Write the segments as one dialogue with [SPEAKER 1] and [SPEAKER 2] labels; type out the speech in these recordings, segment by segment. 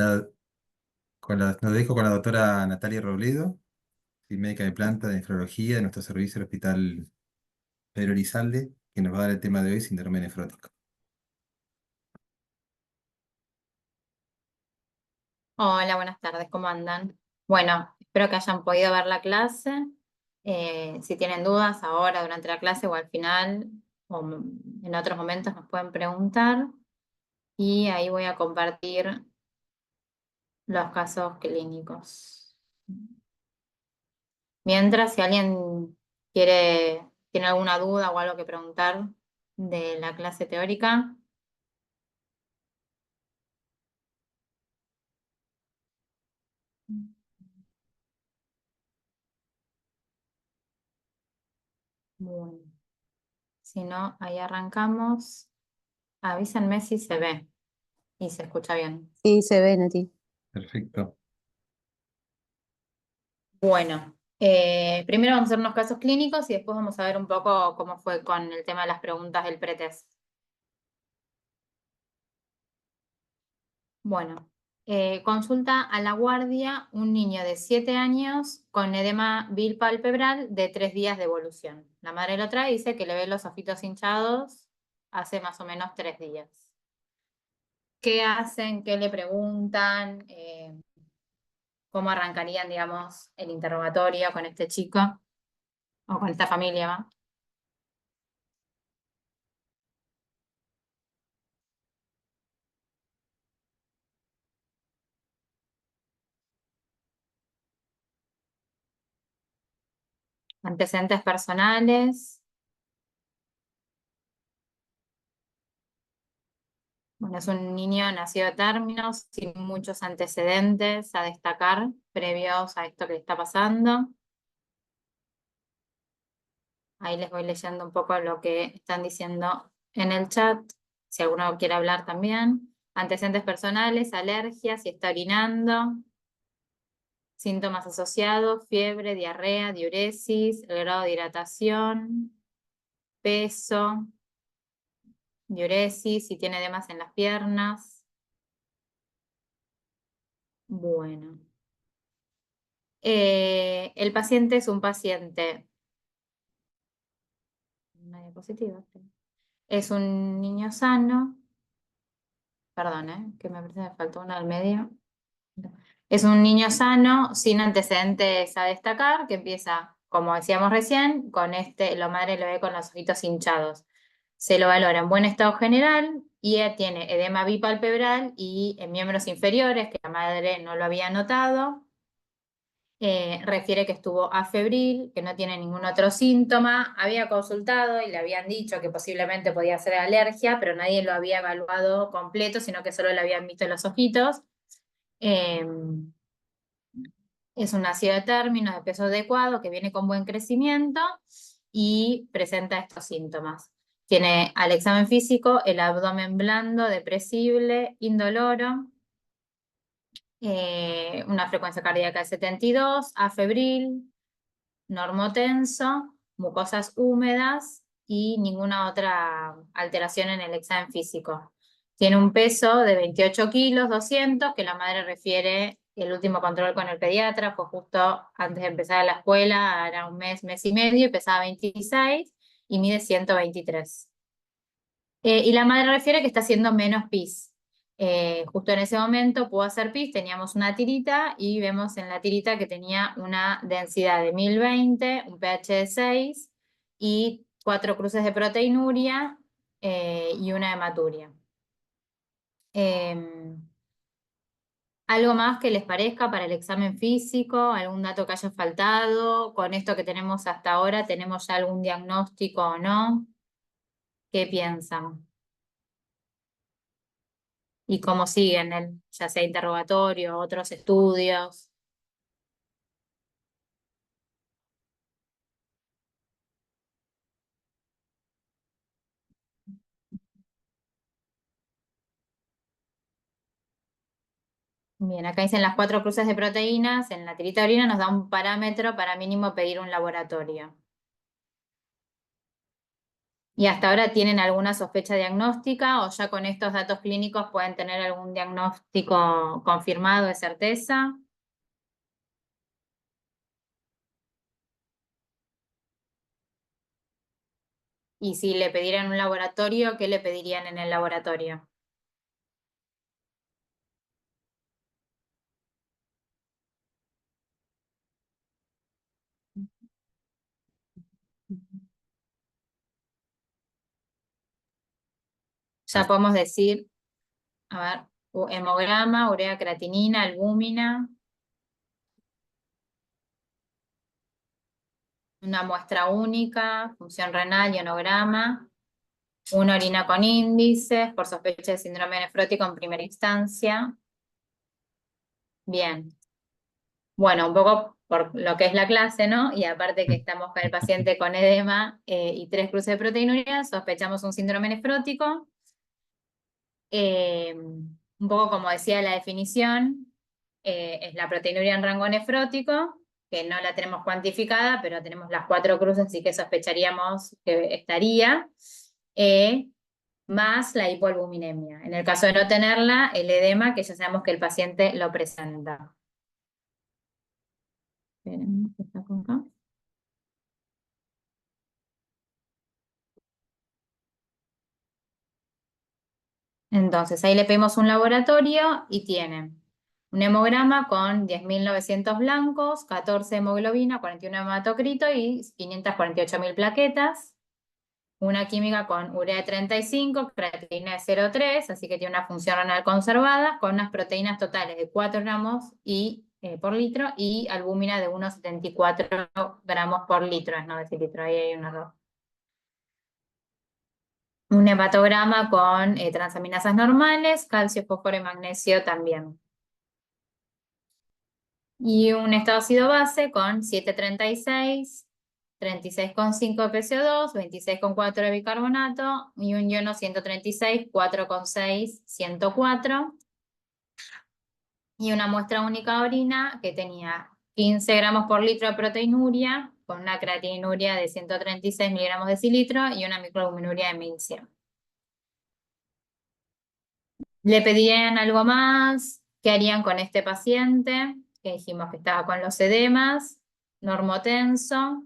[SPEAKER 1] La- nos dejo con la doctora Natalia Robledo, y médica de planta de nefrología de nuestro servicio del Hospital Pedro Elizalde, que nos va a dar el tema de hoy, síndrome nefrótico.
[SPEAKER 2] Hola, buenas tardes, ¿cómo andan? Bueno, espero que hayan podido ver la clase. Si tienen dudas ahora durante la clase o al final o en otros momentos nos pueden preguntar y ahí voy a compartir los casos clínicos. Mientras, si alguien tiene alguna duda o algo que preguntar de la clase teórica. Bueno, si no, ahí arrancamos. Avísenme si se ve y se escucha bien.
[SPEAKER 3] Sí, se ve, Nati.
[SPEAKER 1] Perfecto.
[SPEAKER 2] Bueno, primero vamos a hacer unos casos clínicos y después vamos a ver un poco cómo fue con el tema de las preguntas del pretest. Bueno, consulta a la guardia un niño de 7 años con edema bilpalpebral de 3 días de evolución. La madre lo trae y dice que le ve los ojitos hinchados hace más o menos 3 días. ¿Qué hacen? ¿Qué le preguntan? ¿Cómo arrancarían, digamos, el interrogatorio con este chico o con esta familia, ¿va? Antecedentes personales. Bueno, es un niño nacido de términos, sin muchos antecedentes a destacar previos a esto que le está pasando. Ahí les voy leyendo un poco lo que están diciendo en el chat, si alguno quiere hablar también. Antecedentes personales, alergias, si está orinando, síntomas asociados, fiebre, diarrea, diuresis, el grado de hidratación, peso, diuresis, si tiene edemas en las piernas. Bueno. El paciente es un paciente. Una diapositiva. Es un niño sano. Perdón, que me parece que me faltó una al medio. Es un niño sano, sin antecedentes a destacar, que empieza, como decíamos recién, con la madre lo ve con los ojitos hinchados. Se lo valora en buen estado general y tiene edema bipalpebral y en miembros inferiores, que la madre no lo había notado. Refiere que estuvo afebril, que no tiene ningún otro síntoma. Había consultado y le habían dicho que posiblemente podía ser alergia, pero nadie lo había evaluado completo, sino que solo le habían visto los ojitos. Eh, es un nacido de términos, de peso adecuado, que viene con buen crecimiento y presenta estos síntomas. Tiene al examen físico el abdomen blando, depresible, indoloro, una frecuencia cardíaca de 72, afebril, normotenso, mucosas húmedas y ninguna otra alteración en el examen físico. Tiene un peso de 28 kilos, 200, que la madre refiere, el último control con el pediatra fue justo antes de empezar la escuela, era un mes, mes y medio, y pesaba 26 y mide 123. Y la madre refiere que está haciendo menos pis. Justo en ese momento pudo hacer pis, teníamos una tirita y vemos en la tirita que tenía una densidad de 1020, un pH de 6 y 4 cruces de proteinuria y una hematuria. ¿Algo más que les parezca para el examen físico? ¿Algún dato que haya faltado? ¿Con esto que tenemos hasta ahora, tenemos ya algún diagnóstico o no? ¿Qué piensan? Y cómo siguen, ya sea interrogatorio, otros estudios. Bien, acá dicen las 4 cruces de proteínas, en la tirita de orina nos da un parámetro para mínimo pedir un laboratorio. ¿Y hasta ahora tienen alguna sospecha diagnóstica o ya con estos datos clínicos pueden tener algún diagnóstico confirmado de certeza? Y si le pidieran un laboratorio, ¿qué le pedirían en el laboratorio? Ya
[SPEAKER 1] As-
[SPEAKER 2] podemos decir, a ver, hemograma, urea creatinina, albúmina, una muestra única, función renal, ionograma, una orina con índices por sospecha de síndrome nefrótico en primera instancia. Bien. Bueno, un poco por lo que es la clase, ¿no? Y aparte que estamos con el paciente con edema y 3 cruces de proteinuria, sospechamos un síndrome nefrótico. Un poco como decía la definición, es la proteinuria en rango nefrótico, que no la tenemos cuantificada, pero tenemos las 4 cruces, así que sospecharíamos que estaría, más la hipoalbuminemia. En el caso de no tenerla, el edema, que ya sabemos que el paciente lo presenta. Esperen, ¿qué está con acá? Entonces, ahí le pedimos un laboratorio y tiene un hemograma con 10.900 blancos, 14 hemoglobina, 41 hematocrito y 548.000 plaquetas. Una química con urea de 35, creatinina de 0,3, así que tiene una función renal conservada, con unas proteínas totales de 4 gramos por litro y albúmina de 1,74 gramos por litro, es no decilitro, ahí hay un error. Un hepatograma con transaminasas normales, calcio, fósforo y magnesio también. Y un estado ácido base con 736, 36,5 de PCO2, 26,4 de bicarbonato y un iono 136, 4,6, 104. Y una muestra única de orina que tenía 15 gramos por litro de proteinuria, con una creatinuria de 136 miligramos de cilitro y una microalbuminuria de 1.100. Le pedirían algo más, ¿qué harían con este paciente? Que dijimos que estaba con los edemas, normotenso,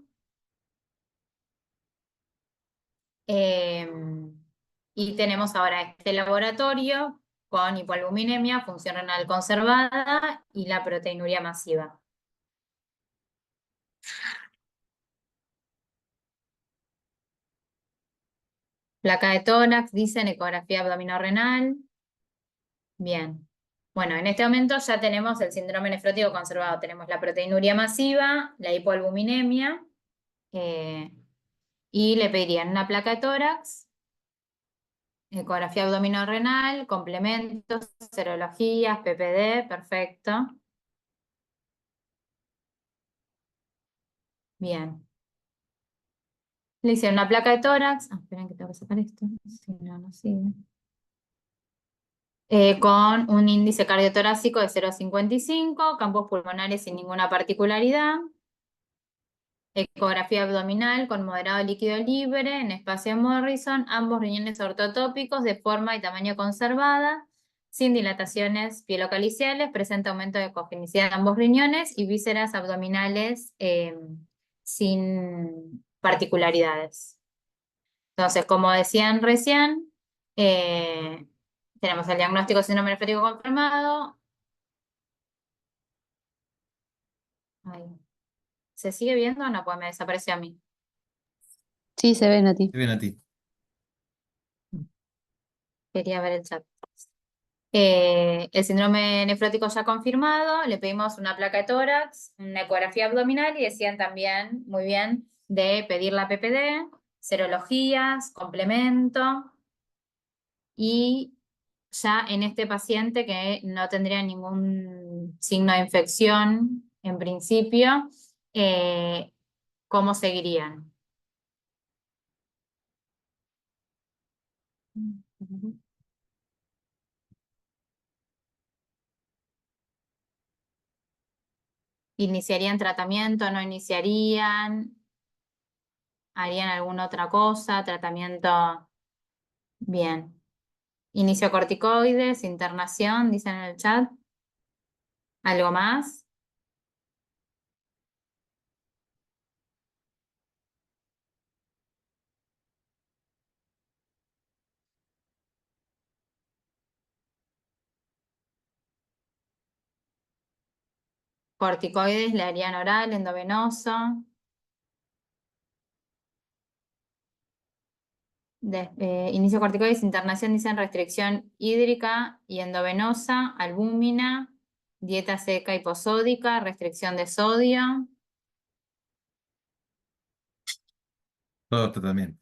[SPEAKER 2] eh, y tenemos ahora este laboratorio con hipoalbuminemia, función renal conservada y la proteinuria masiva. Placa de tórax, dicen ecografía abdominal-renal. Bien. Bueno, en este momento ya tenemos el síndrome nefrótico conservado. Tenemos la proteinuria masiva, la hipoalbuminemia, eh, y le pedirían una placa de tórax, ecografía abdominal-renal, complementos, serologías, PPD, perfecto. Bien. Le hicieron una placa de tórax. Ah, esperen que tengo que sacar esto. Si no, no sigue. Con un índice cardiotorácico de 0,55, campos pulmonares sin ninguna particularidad. Ecografía abdominal con moderado líquido libre en espacio Morrison, ambos riñones ortotópicos de forma y tamaño conservada, sin dilataciones pielocaliciales, presenta aumento de cogenicidad de ambos riñones y vísceras abdominales sin particularidades. Entonces, como decían recién, eh, tenemos el diagnóstico de síndrome nefrótico confirmado. Ay, ¿se sigue viendo o no? Pues me desapareció a mí.
[SPEAKER 3] Sí, se ven a ti.
[SPEAKER 1] Te ven a ti.
[SPEAKER 2] Quería ver el chat. El síndrome nefrótico ya confirmado, le pedimos una placa de tórax, una ecografía abdominal y decían también, muy bien, de pedir la PPD, serologías, complemento y ya en este paciente que no tendría ningún signo de infección en principio, ¿cómo seguirían? ¿Iniciarían tratamiento? ¿No iniciarían? ¿Harían alguna otra cosa? Tratamiento. Bien. Inicio corticoides, internación, dicen en el chat. ¿Algo más? Corticoides le harían oral, endovenoso. Inicio corticoides, internación, dicen restricción hídrica y endovenosa, albúmina, dieta seca hiposódica, restricción de sodio.
[SPEAKER 1] Todo tratamiento.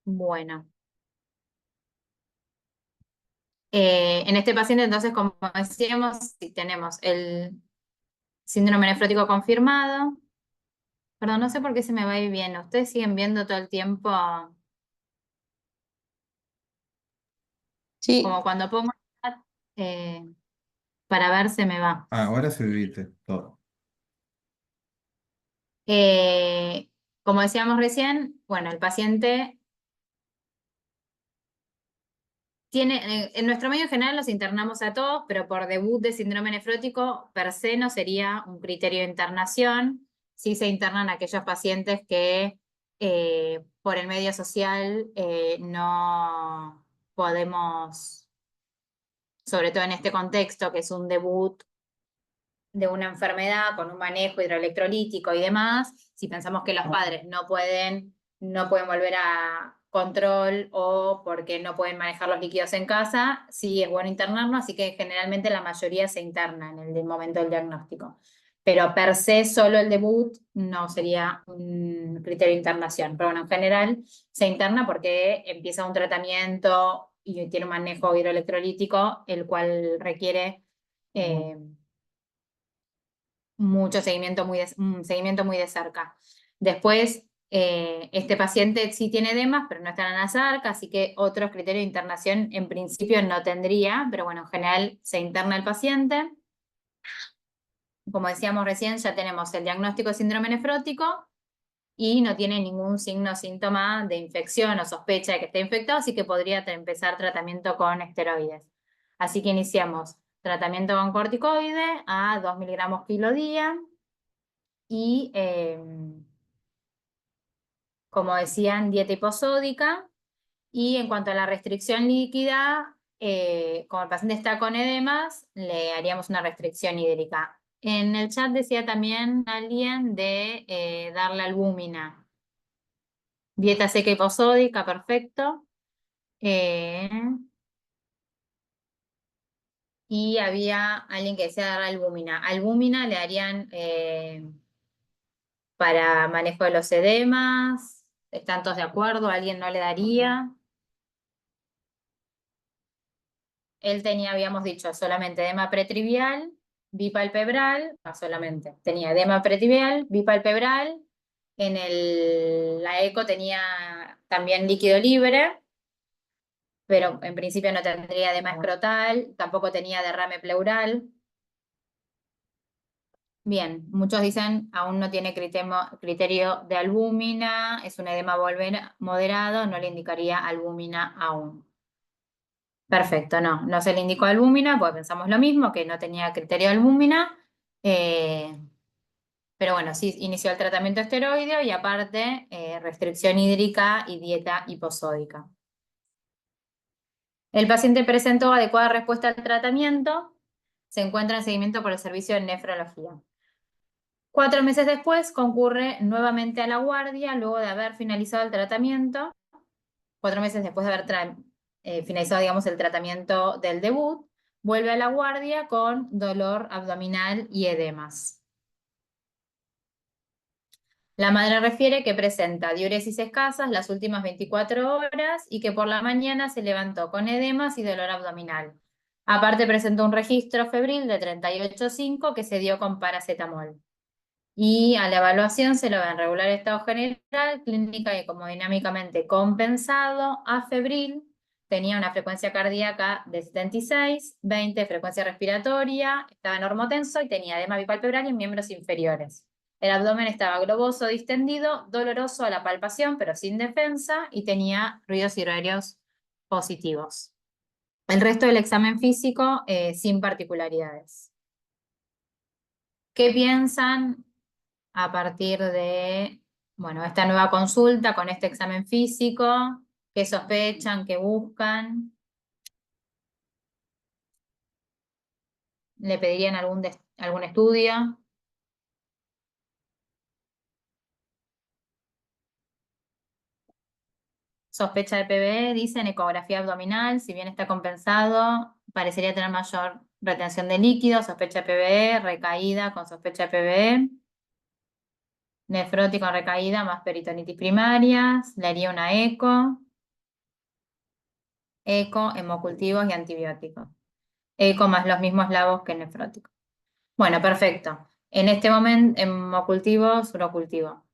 [SPEAKER 2] Bueno. En este paciente, entonces, como decíamos, si tenemos el síndrome nefrótico confirmado. Perdón, no sé por qué se me va a ir bien. ¿Ustedes siguen viendo todo el tiempo?
[SPEAKER 3] Sí,
[SPEAKER 2] Como cuando pongo el chat, para ver se me va.
[SPEAKER 1] Ah, ahora se viviste todo.
[SPEAKER 2] Eh, Como decíamos recién, bueno, el paciente tiene, en nuestro medio en general los internamos a todos, pero por debut de síndrome nefrótico per se no sería un criterio de internación. Sí se internan aquellos pacientes que por el medio social no podemos, sobre todo en este contexto, que es un debut de una enfermedad con un manejo hidroelectrolítico y demás, si pensamos que los padres no pueden volver a control o porque no pueden manejar los líquidos en casa, sí es bueno internarlo, así que generalmente la mayoría se interna en el momento del diagnóstico. Pero per se solo el debut no sería un criterio de internación. Pero bueno, en general se interna porque empieza un tratamiento y tiene un manejo hidroelectrolítico, el cual requiere mucho seguimiento un seguimiento muy de cerca. Después, este paciente sí tiene edemas, pero no está en la SARC, así que otros criterios de internación en principio no tendría, pero bueno, en general se interna el paciente. Como decíamos recién, ya tenemos el diagnóstico de síndrome nefrótico y no tiene ningún signo o síntoma de infección o sospecha de que esté infectado, así que podría empezar tratamiento con esteroides. Así que iniciamos tratamiento con corticoide a 2 miligramos kilo día. Y como decían, dieta hiposódica. Y en cuanto a la restricción líquida, como el paciente está con edemas, le haríamos una restricción hídrica. En el chat decía también alguien de darle albúmina. Dieta seca hiposódica, perfecto. Eh, y había alguien que decía darle albúmina. Albúmina le darían para manejo de los edemas. ¿Están todos de acuerdo? ¿Alguien no le daría? Él tenía, habíamos dicho, solamente edema pretrivial, bipalpebral, no solamente, tenía edema pretrivial, bipalpebral, la eco tenía también líquido libre, pero en principio no tendría edema escrotal, tampoco tenía derrame pleural. Bien, muchos dicen aún no tiene criterio de albúmina, es un edema moderado, no le indicaría albúmina aún. Perfecto, no se le indicó albúmina, pues pensamos lo mismo, que no tenía criterio de albúmina, eh, pero bueno, sí inició el tratamiento esteroideo y aparte restricción hídrica y dieta hiposódica. El paciente presentó adecuada respuesta al tratamiento, se encuentra en seguimiento por el servicio de nefrología. 4 meses después concurre nuevamente a la guardia luego de haber finalizado el tratamiento, 4 meses después de haber finalizado, digamos, el tratamiento del debut, vuelve a la guardia con dolor abdominal y edemas. La madre refiere que presenta diuresis escasas las últimas 24 horas y que por la mañana se levantó con edemas y dolor abdominal. Aparte presentó un registro febril de 38,5 que se dio con paracetamol. Y a la evaluación se lo ve en regular estado general, clínica y como dinámicamente compensado, afebril, tenía una frecuencia cardíaca de 76, 20 frecuencia respiratoria, estaba normotenso y tenía edema bipalpebral en miembros inferiores. El abdomen estaba globoso, distendido, doloroso a la palpación, pero sin defensa, y tenía ruidos hidroaéreos positivos. El resto del examen físico sin particularidades. ¿Qué piensan a partir de, bueno, esta nueva consulta con este examen físico? ¿Qué sospechan? ¿Qué buscan? ¿Le pedirían algún estudio? Sospecha de PBE, dicen ecografía abdominal, si bien está compensado, parecería tener mayor retención de líquido, sospecha de PBE, recaída con sospecha de PBE, nefrótico en recaída más peritonitis primarias, le haría una eco, hemocultivos y antibióticos. Eco más los mismos labos que nefrótico. Bueno, perfecto. En este momento, hemocultivo, urocultivo.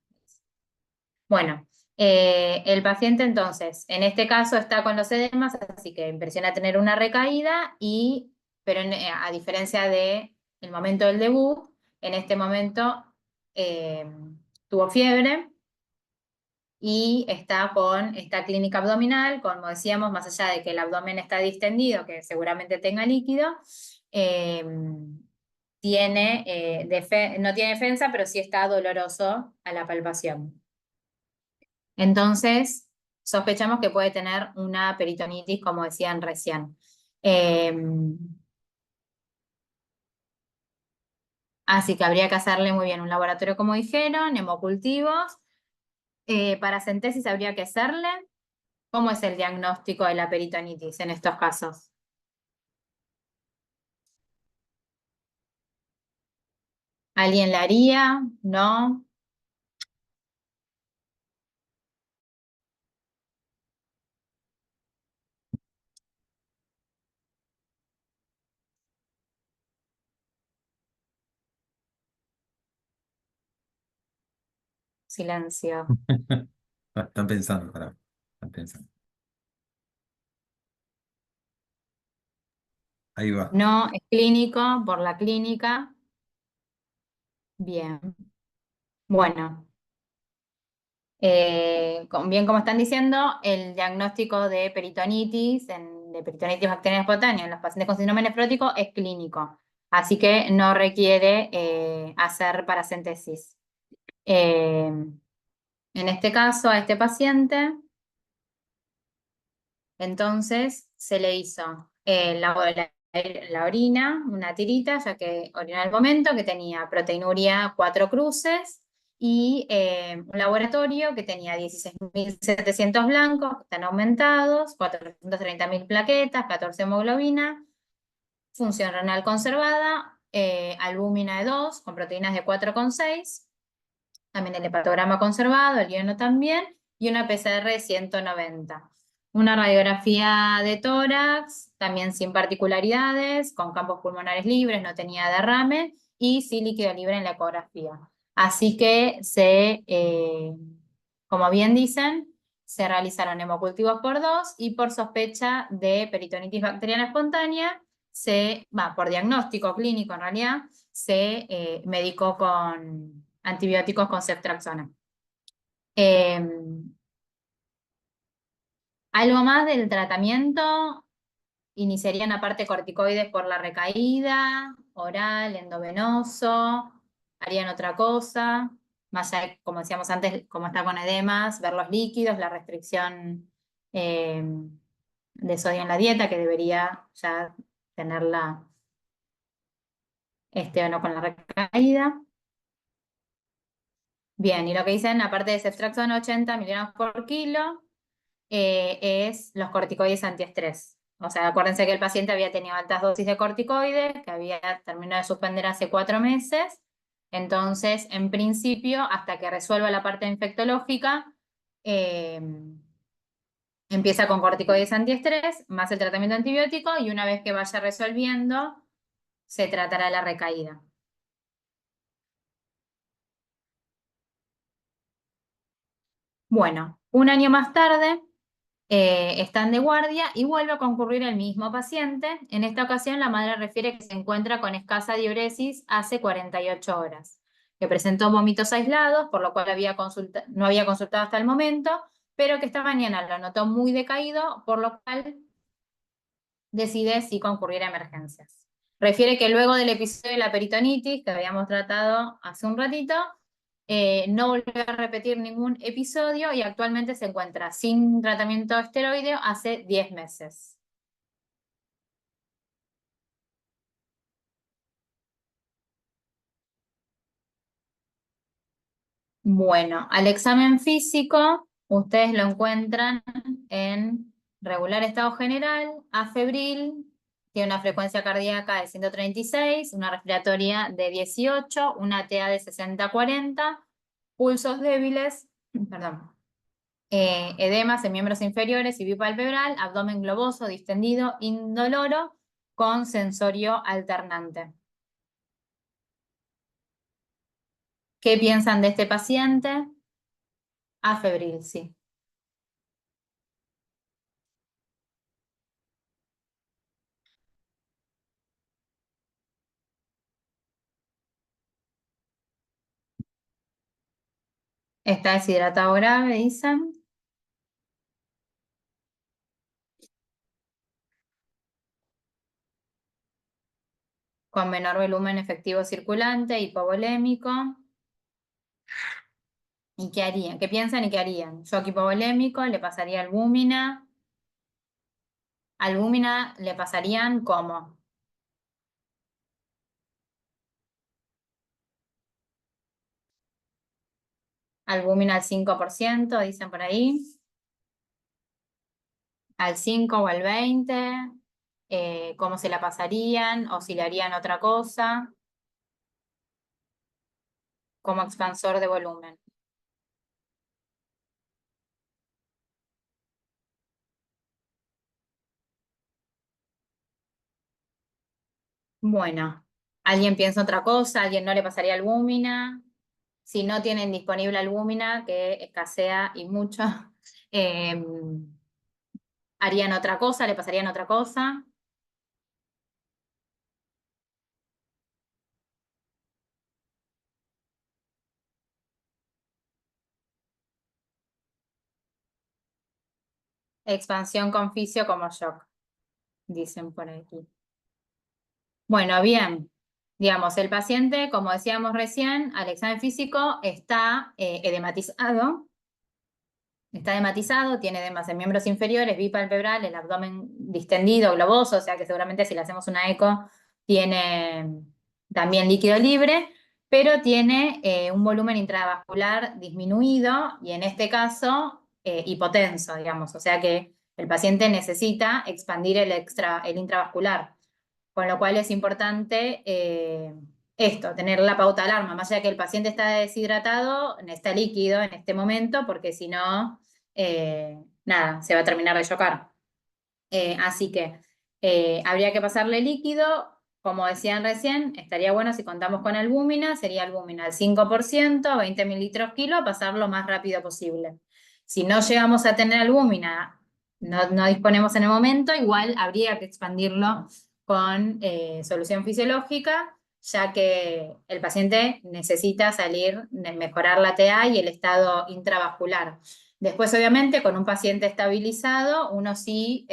[SPEAKER 2] Bueno, el paciente entonces, en este caso está con los edemas, así que impresiona tener una recaída, pero a diferencia del momento del debut, en este momento tuvo fiebre y está con esta clínica abdominal, como decíamos, más allá de que el abdomen está distendido, que seguramente tenga líquido, eh, no tiene defensa, pero sí está doloroso a la palpación. Entonces, sospechamos que puede tener una peritonitis, como decían recién. Así que habría que hacerle muy bien un laboratorio, como dijeron, hemocultivos. Paracentesis habría que hacerle. ¿Cómo es el diagnóstico de la peritonitis en estos casos? ¿Alguien la haría? ¿No? Silencio.
[SPEAKER 1] Están pensando, pará. Están pensando. Ahí va.
[SPEAKER 2] No, es clínico, por la clínica. Bien. Bueno. Bien como están diciendo, el diagnóstico de peritonitis, de peritonitis bacteriana espontánea en los pacientes con síndrome nefrótico es clínico, así que no requiere hacer paracentesis. En este caso, a este paciente, entonces se le hizo la orina, una tirita, ya que orinó en el momento, que tenía proteinuria 4 cruces, y un laboratorio que tenía 16.700 blancos, que están aumentados, 430.000 plaquetas, 14 hemoglobina, función renal conservada, albúmina de 2 con proteínas de 4,6, también el hepatograma conservado, el iono también, y una PCR de 190. Una radiografía de tórax, también sin particularidades, con campos pulmonares libres, no tenía derrame, y sí líquido libre en la ecografía. Así que como bien dicen, se realizaron hemocultivos por 2 y por sospecha de peritonitis bacteriana espontánea, por diagnóstico clínico en realidad, se medicó con antibióticos con ceftriaxona. Algo más del tratamiento, iniciarían aparte corticoides por la recaída, oral, endovenoso, harían otra cosa, más allá, como decíamos antes, como está con edemas, ver los líquidos, la restricción eh, de sodio en la dieta, que debería ya tenerla o no con la recaída. Bien, y lo que dicen, aparte de ceftriaxona 80 miligramos por kilo, es los corticoides antiestrés. O sea, acuérdense que el paciente había tenido altas dosis de corticoides, que había terminado de suspender hace 4 meses. Entonces, en principio, hasta que resuelva la parte infectológica, eh, empieza con corticoides antiestrés, más el tratamiento antibiótico, y una vez que vaya resolviendo, se tratará la recaída. Bueno, un año más tarde, están de guardia y vuelve a concurrir el mismo paciente. En esta ocasión, la madre refiere que se encuentra con escasa diuresis hace 48 horas, que presentó vómitos aislados, por lo cual no había consultado hasta el momento, pero que esta mañana lo notó muy decaído, por lo cual decide sí concurrir a emergencias. Refiere que luego del episodio de la peritonitis que habíamos tratado hace un ratito, no volvió a repetir ningún episodio y actualmente se encuentra sin tratamiento esteroideo hace 10 meses. Bueno, al examen físico, ustedes lo encuentran en regular estado general, afebril, tiene una frecuencia cardíaca de 136, una respiratoria de 18, una TA de 60-40, pulsos débiles, perdón, edemas en miembros inferiores y bipalpebral, abdomen globoso, distendido, indoloro, con sensorio alternante. ¿Qué piensan de este paciente? Afebril, sí. Está deshidratado grave, dicen. Con menor volumen efectivo circulante, hipovolémico. ¿Y qué harían? ¿Qué piensan y qué harían? Shock hipovolémico, le pasaría albúmina. Albúmina le pasarían ¿cómo? Albúmina al 5%, dicen por ahí. Al 5 o al 20. ¿Cómo se la pasarían? O si le harían otra cosa. Como expansor de volumen. Bueno, ¿alguien piensa otra cosa? ¿Alguien no le pasaría albúmina? Si no tienen disponible albúmina, que escasea y mucho, eh, harían otra cosa, le pasarían otra cosa. Expansión con fisio como shock, dicen por aquí. Bueno, bien. Digamos, el paciente, como decíamos recién, al examen físico está edematizado. Está edematizado, tiene edemas en miembros inferiores, bipalpebral, el abdomen distendido, globoso, o sea que seguramente si le hacemos una eco tiene también líquido libre, pero tiene un volumen intravascular disminuido y en este caso hipotenso, digamos, o sea que el paciente necesita expandir el intravascular, con lo cual es importante esto, tener la pauta de alarma, más allá de que el paciente está deshidratado, está líquido en este momento, porque si no, nada, se va a terminar de chocar. Así que habría que pasarle líquido, como decían recién, estaría bueno si contamos con albúmina, sería albúmina al 5%, 20 mililitros kilo, a pasar lo más rápido posible. Si no llegamos a tener albúmina, no disponemos en el momento, igual habría que expandirlo con solución fisiológica, ya que el paciente necesita mejorar la TA y el estado intravascular. Después, obviamente, con un paciente estabilizado, uno sí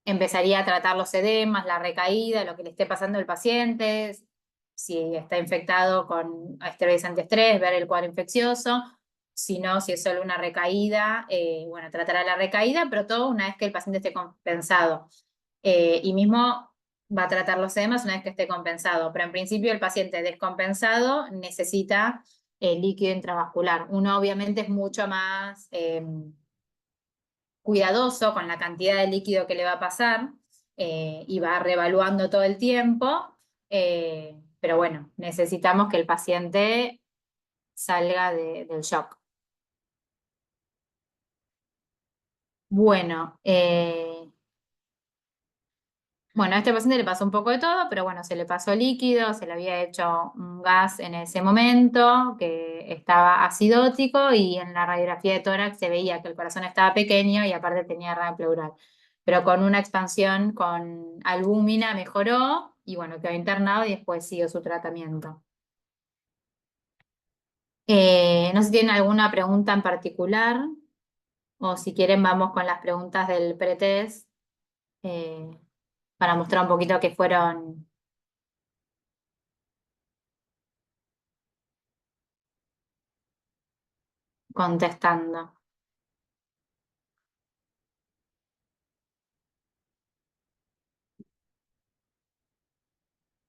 [SPEAKER 2] empezaría a tratar los edemas, la recaída, lo que le esté pasando al paciente, si está infectado con esteroides antiestrés, ver el cuadro infeccioso. Si no, si es solo una recaída, bueno, tratará la recaída, pero todo una vez que el paciente esté compensado. Y mismo va a tratar los edemas una vez que esté compensado, pero en principio el paciente descompensado necesita líquido intravascular. Uno obviamente es mucho más cuidadoso con la cantidad de líquido que le va a pasar y va reevaluando todo el tiempo, pero bueno, necesitamos que el paciente salga del shock. Bueno, Bueno, a este paciente le pasó un poco de todo, pero bueno, se le pasó líquido, se le había hecho un gas en ese momento que estaba acidótico y en la radiografía de tórax se veía que el corazón estaba pequeño y aparte tenía hernia pleural. Pero con una expansión con albúmina mejoró y bueno, quedó internado y después siguió su tratamiento. No sé si tienen alguna pregunta en particular o si quieren vamos con las preguntas del pretest para mostrar un poquito que fueron contestando.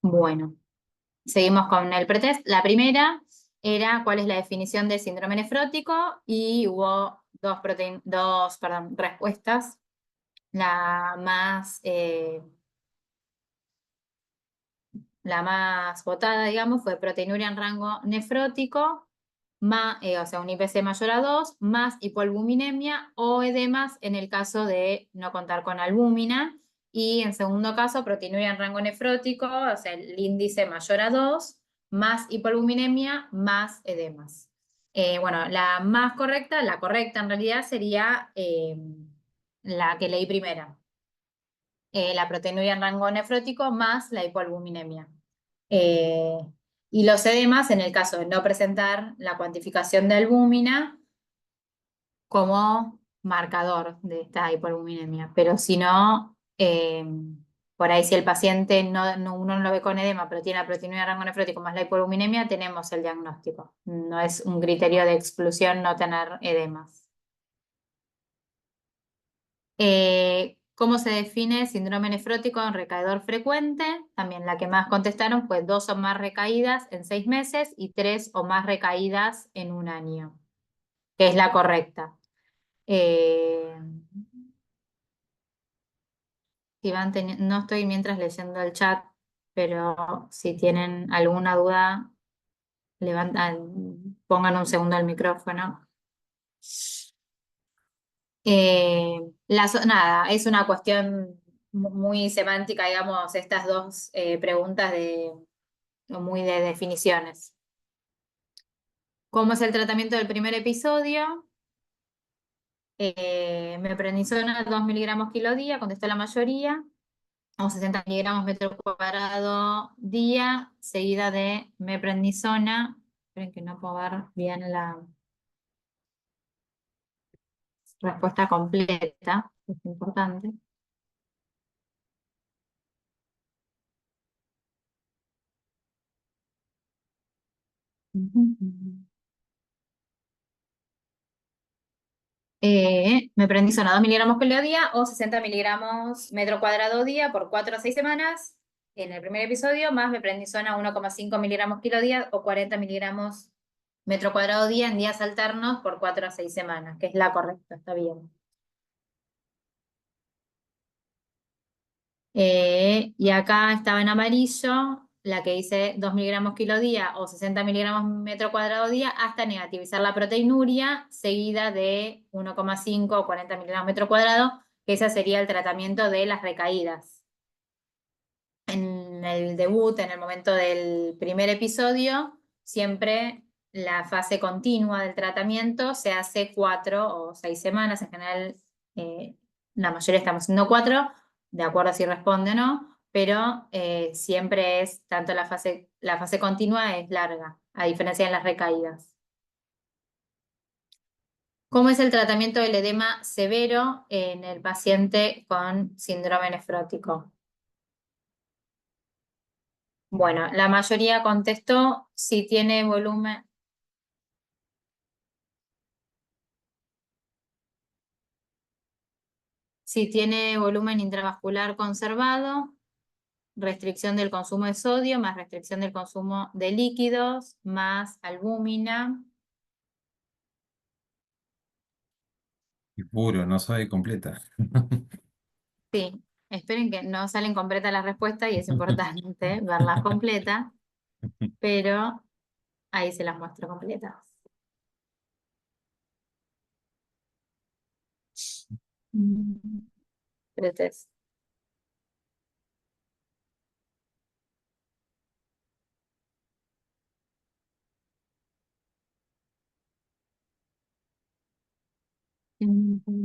[SPEAKER 2] Bueno, seguimos con el pretest. La primera era cuál es la definición de síndrome nefrótico y hubo perdón, respuestas. La más votada, digamos, fue proteinuria en rango nefrótico, o sea, un IPC mayor a 2, más hipoalbuminemia o edemas en el caso de no contar con albúmina. Y en segundo caso, proteinuria en rango nefrótico, o sea, el índice mayor a 2, más hipoalbuminemia, más edemas. Bueno, la correcta en realidad sería la que leí primera. La proteinuria en rango nefrótico más la hipoalbuminemia. Eh, y los edemas, en el caso de no presentar la cuantificación de albúmina como marcador de esta hipoalbuminemia. Pero si no, por ahí si el paciente uno no lo ve con edema, pero tiene la proteinuria en rango nefrótico más la hipoalbuminemia, tenemos el diagnóstico. No es un criterio de exclusión no tener edemas. ¿Cómo se define síndrome nefrótico en recaedor frecuente? También la que más contestaron fue 2 o más recaídas en 6 meses y 3 o más recaídas en un año, que es la correcta. Eh, no estoy mientras leyendo el chat, pero si tienen alguna duda, pongan un segundo el micrófono. Nada, es una cuestión muy semántica, digamos, estas dos preguntas muy de definiciones. ¿Cómo es el tratamiento del primer episodio? Meprednisona 2 miligramos kilo día, contestó la mayoría, o 60 miligramos metro cuadrado día, seguida de meprednisona. Esperen que no puedo ver bien la respuesta completa, es importante. Meprednisona 2 miligramos kilo día o 60 miligramos metro cuadrado día por 4 a 6 semanas en el primer episodio, más meprednisona 1,5 miligramos kilo día o 40 miligramos metro cuadrado día en días alternos por 4 a 6 semanas, que es la correcta, está bien. Y acá estaba en amarillo la que dice 2 miligramos kilo día o 60 miligramos metro cuadrado día hasta negativizar la proteinuria, seguida de 1,5 o 40 miligramos metro cuadrado, que ese sería el tratamiento de las recaídas. En el debut, en el momento del primer episodio, siempre la fase continua del tratamiento se hace 4 o 6 semanas, en general la mayoría estamos haciendo 4, de acuerdo a si responde o no, pero siempre es, tanto la fase continua es larga, a diferencia de las recaídas. ¿Cómo es el tratamiento del edema severo en el paciente con síndrome nefrótico? Bueno, la mayoría contestó si tiene volumen intravascular conservado, restricción del consumo de sodio, más restricción del consumo de líquidos, más albúmina.
[SPEAKER 1] Y puro, no soy completa.
[SPEAKER 2] Sí, esperen que no salen completas las respuestas y es importante verlas completas, pero ahí se las muestro completas. Mm, pretest.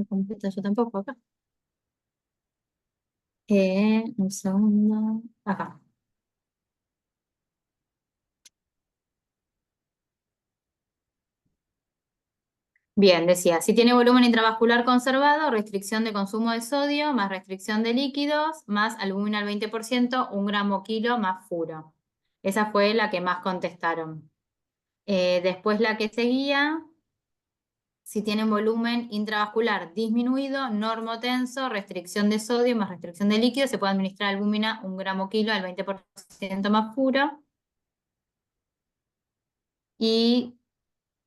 [SPEAKER 2] lo completo yo tampoco acá. Un segundo. Acá. Bien, decía, si tiene volumen intravascular conservado, restricción de consumo de sodio, más restricción de líquidos, más albúmina al 20%, 1 gramo kilo más furo. Esa fue la que más contestaron. Después la que seguía, si tienen volumen intravascular disminuido, normotenso, restricción de sodio más restricción de líquido, se puede administrar albúmina 1 gramo kilo al 20% más puro. Y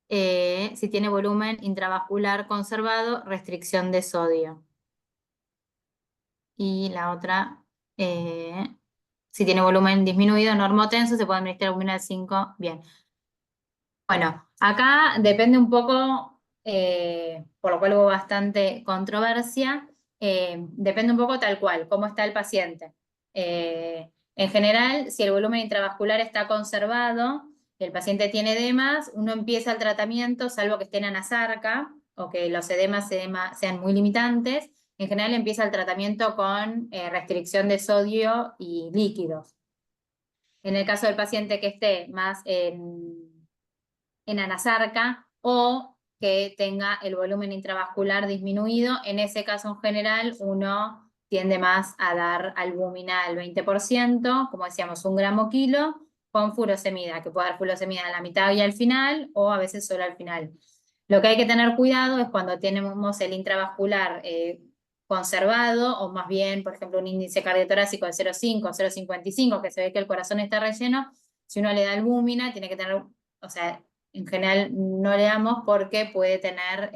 [SPEAKER 2] si tiene volumen intravascular conservado, restricción de sodio. Y la otra, si tiene volumen disminuido, normotenso, se puede administrar albúmina al 5. Bien. Bueno, acá depende un poco, por lo cual hubo bastante controversia, depende un poco tal cual, cómo está el paciente. En general, si el volumen intravascular está conservado y el paciente tiene edemas, uno empieza el tratamiento, salvo que esté en anasarca o que los edemas sean muy limitantes, en general empieza el tratamiento con restricción de sodio y líquidos. En el caso del paciente que esté más en anasarca o que tenga el volumen intravascular disminuido. En ese caso, en general, uno tiende más a dar albúmina al 20%, como decíamos, 1 gramo kilo, con furosemida, que puede dar furosemida a la mitad y al final, o a veces solo al final. Lo que hay que tener cuidado es cuando tenemos el intravascular conservado, o más bien, por ejemplo, un índice cardiotorácico de 0,5 o 0,55, que se ve que el corazón está relleno. Si uno le da albúmina, tiene que tener, o sea, en general no le damos porque puede generar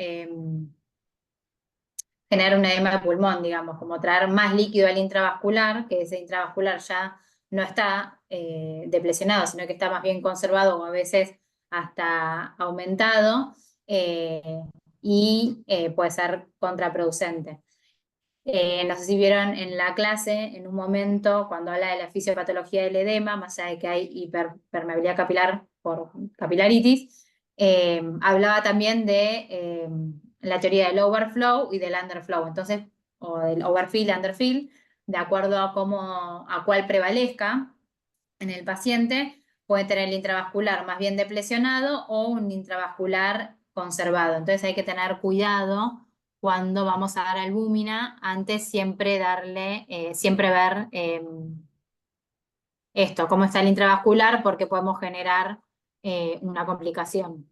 [SPEAKER 2] un edema de pulmón, digamos, como traer más líquido al intravascular, que ese intravascular ya no está depresionado, sino que está más bien conservado o a veces hasta aumentado, y puede ser contraproducente. No sé si vieron en la clase, en un momento, cuando habla de la fisiopatología del edema, más allá de que hay hiperpermeabilidad capilar por capilaritis, hablaba también de la teoría del overflow y del underflow, entonces, o del overfill, underfill, de acuerdo a cuál prevalezca en el paciente, puede tener el intravascular más bien deplesionado o un intravascular conservado. Entonces hay que tener cuidado cuando vamos a dar albúmina, antes siempre darle, siempre ver esto, cómo está el intravascular, porque podemos generar una complicación.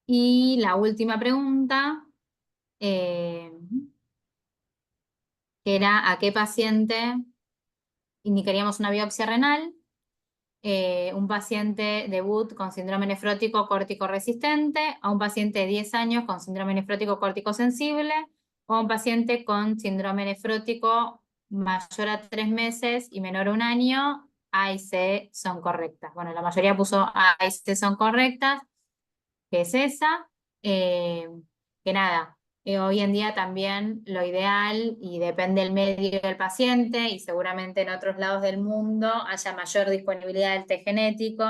[SPEAKER 2] Y la última pregunta, era a qué paciente indicaríamos una biopsia renal. Un paciente debut con síndrome nefrótico córtico resistente, a un paciente de 10 años con síndrome nefrótico córtico sensible, o a un paciente con síndrome nefrótico mayor a 3 meses y menor a 1 año, A y C son correctas. Bueno, la mayoría puso A y C son correctas, que es esa. Eh, que nada, hoy en día también lo ideal, y depende del medio del paciente, y seguramente en otros lados del mundo haya mayor disponibilidad del test genético,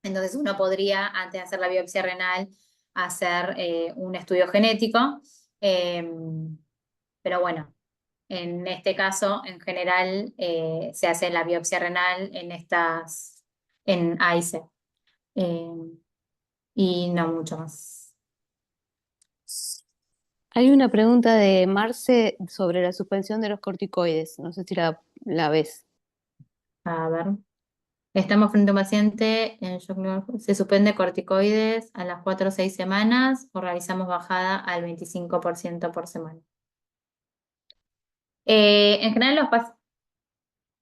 [SPEAKER 2] entonces uno podría, antes de hacer la biopsia renal, hacer un estudio genético. Pero bueno, en este caso, en general, se hace la biopsia renal en AIC. Y no mucho más.
[SPEAKER 3] Hay una pregunta de Marce sobre la suspensión de los corticoides. No sé si la ves.
[SPEAKER 2] A ver. Estamos frente a un paciente en shock neurológico. Se suspende corticoides a las 4 o 6 semanas o realizamos bajada al 25% por semana. En general los pacientes...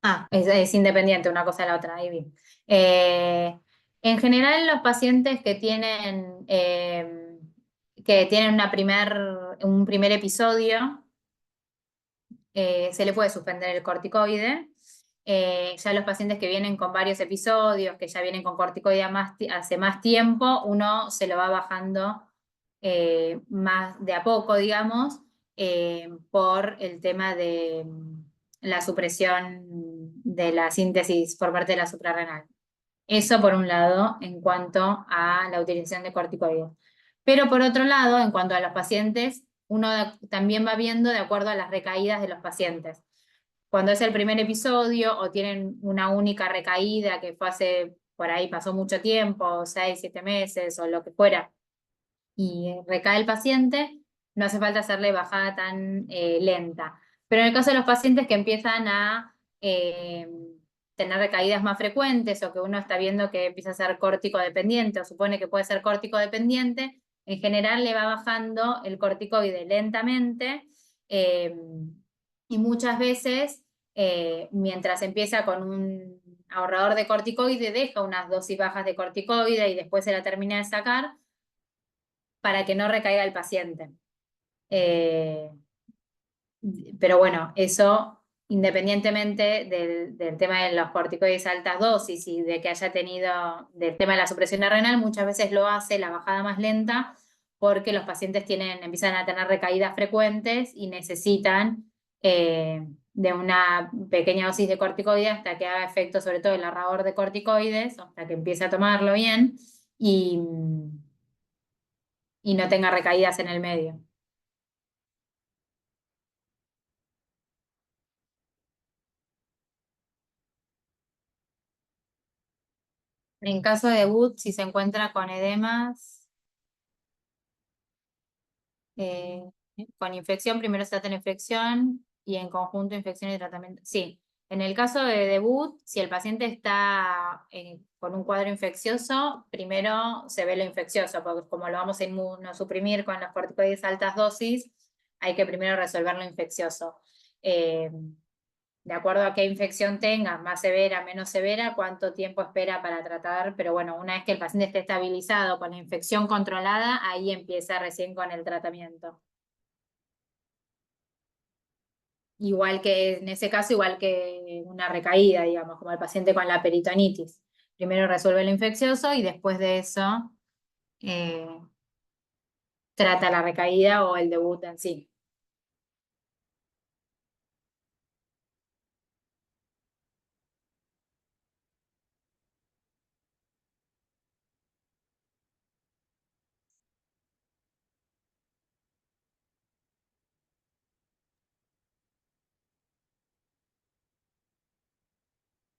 [SPEAKER 2] Ah, es independiente una cosa de la otra, ahí vi. En general los pacientes que tienen un primer episodio, se le puede suspender el corticoide. Ya los pacientes que vienen con varios episodios, que ya vienen con corticoide hace más tiempo, uno se lo va bajando más de a poco, digamos, por el tema de la supresión de la síntesis por parte de la suprarrenal. Eso por un lado, en cuanto a la utilización de corticoides. Pero por otro lado, en cuanto a los pacientes, uno también va viendo de acuerdo a las recaídas de los pacientes. Cuando es el primer episodio o tienen una única recaída que fue hace, por ahí pasó mucho tiempo, 6, 7 meses o lo que fuera, y recae el paciente, no hace falta hacerle bajada tan lenta. Pero en el caso de los pacientes que empiezan a tener recaídas más frecuentes o que uno está viendo que empieza a ser córtico dependiente o supone que puede ser córtico dependiente, en general le va bajando el corticoide lentamente eh, y muchas veces mientras empieza con un ahorrador de corticoide deja unas dosis bajas de corticoide y después se la termina de sacar para que no recaiga el paciente. Eh, pero bueno, eso independientemente del tema de los corticoides a altas dosis y de que haya tenido, del tema de la supresión renal, muchas veces lo hace la bajada más lenta porque los pacientes empiezan a tener recaídas frecuentes y necesitan de una pequeña dosis de corticoides hasta que haga efecto, sobre todo el ahorrador de corticoides, hasta que empiece a tomarlo bien y, y no tenga recaídas en el medio. En caso de debut, si se encuentra con edemas, eh, con infección, primero se trata la infección y en conjunto infección y tratamiento. Sí, en el caso de debut, si el paciente está con un cuadro infeccioso, primero se ve lo infeccioso, porque como lo vamos a inmunosuprimir con los corticoides a altas dosis, hay que primero resolver lo infeccioso. Eh, de acuerdo a qué infección tenga, más severa, menos severa, cuánto tiempo espera para tratar, pero bueno, una vez que el paciente esté estabilizado con la infección controlada, ahí empieza recién con el tratamiento. Igual que en ese caso, igual que una recaída, digamos, como el paciente con la peritonitis. Primero resuelve lo infeccioso y después de eso eh, trata la recaída o el debut en sí.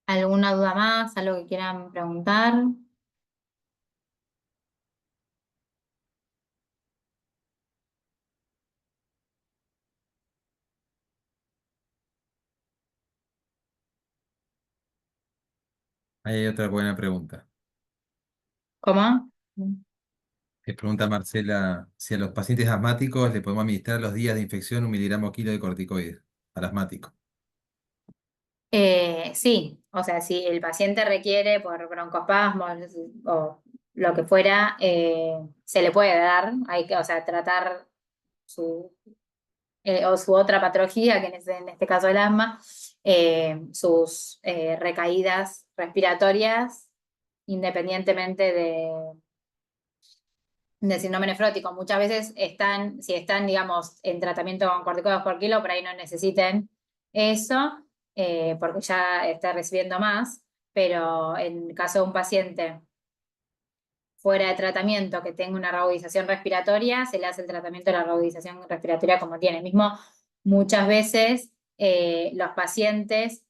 [SPEAKER 2] ¿Alguna duda más? ¿Algo que quieran preguntar?
[SPEAKER 1] Ahí hay otra buena pregunta.
[SPEAKER 2] ¿Cómo?
[SPEAKER 1] Que pregunta Marcela si a los pacientes asmáticos le podemos administrar los días de infección 1 miligramo kilo de corticoides al asmático.
[SPEAKER 2] Sí, o sea, si el paciente requiere por broncoespasmos o lo que fuera, se le puede dar, hay que, o sea, tratar su, o su otra patología, que en este caso el asma, sus recaídas respiratorias, independientemente de síndrome nefrótico. Muchas veces están, si están, digamos, en tratamiento con corticoides por kilo, por ahí no necesiten eso, porque ya está recibiendo más, pero en caso de un paciente fuera de tratamiento que tenga una reubicación respiratoria, se le hace el tratamiento de la reubicación respiratoria como tiene. Mismo muchas veces los pacientes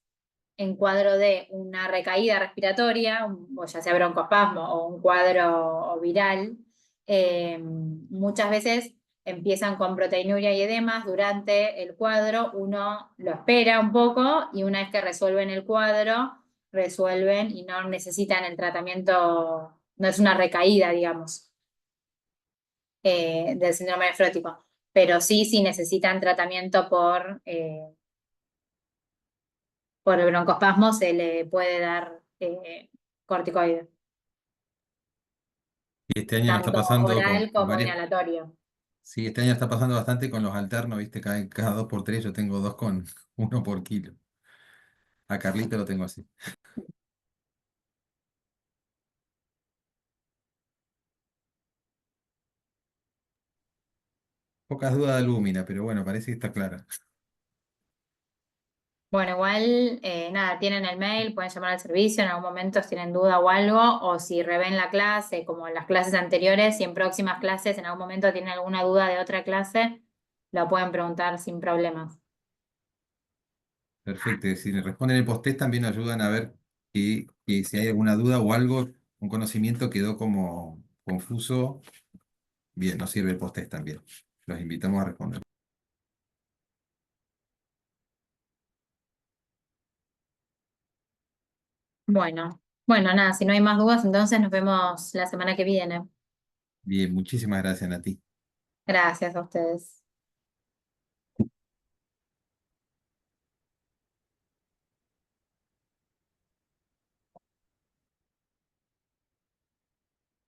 [SPEAKER 2] en cuadro de una recaída respiratoria, o ya sea broncoespasmo o un cuadro viral, muchas veces empiezan con proteinuria y edemas durante el cuadro, uno lo espera un poco y una vez que resuelven el cuadro, resuelven y no necesitan el tratamiento, no es una recaída, digamos, del síndrome nefrótico, pero sí necesitan tratamiento por el broncoespasmo se le puede dar corticoide,
[SPEAKER 1] Y este año nos está
[SPEAKER 2] tanto
[SPEAKER 1] pasando
[SPEAKER 2] oral
[SPEAKER 1] con
[SPEAKER 2] como
[SPEAKER 1] varias.
[SPEAKER 2] inhalatorio.
[SPEAKER 1] Sí, este año está pasando bastante con los alternos, ¿viste? Cada 2 por 3 yo tengo dos con 1 por kilo. A Carlito lo tengo así. Pocas dudas de Lúmina, pero bueno, parece que está clara.
[SPEAKER 2] Bueno, igual, nada, tienen el mail, pueden llamar al servicio en algún momento si tienen duda o algo, o si reven la clase, como en las clases anteriores, si en próximas clases en algún momento tienen alguna duda de otra clase, lo pueden preguntar sin problemas.
[SPEAKER 1] Perfecto. Si le responden el post-test también nos ayudan a ver que si hay alguna duda o algo, un conocimiento quedó como confuso. Bien, nos sirve el post-test también. Los invitamos a responder.
[SPEAKER 2] Bueno, nada, si no hay más dudas, entonces nos vemos la semana que viene.
[SPEAKER 1] Bien, muchísimas gracias, Nati.
[SPEAKER 2] Gracias a ustedes.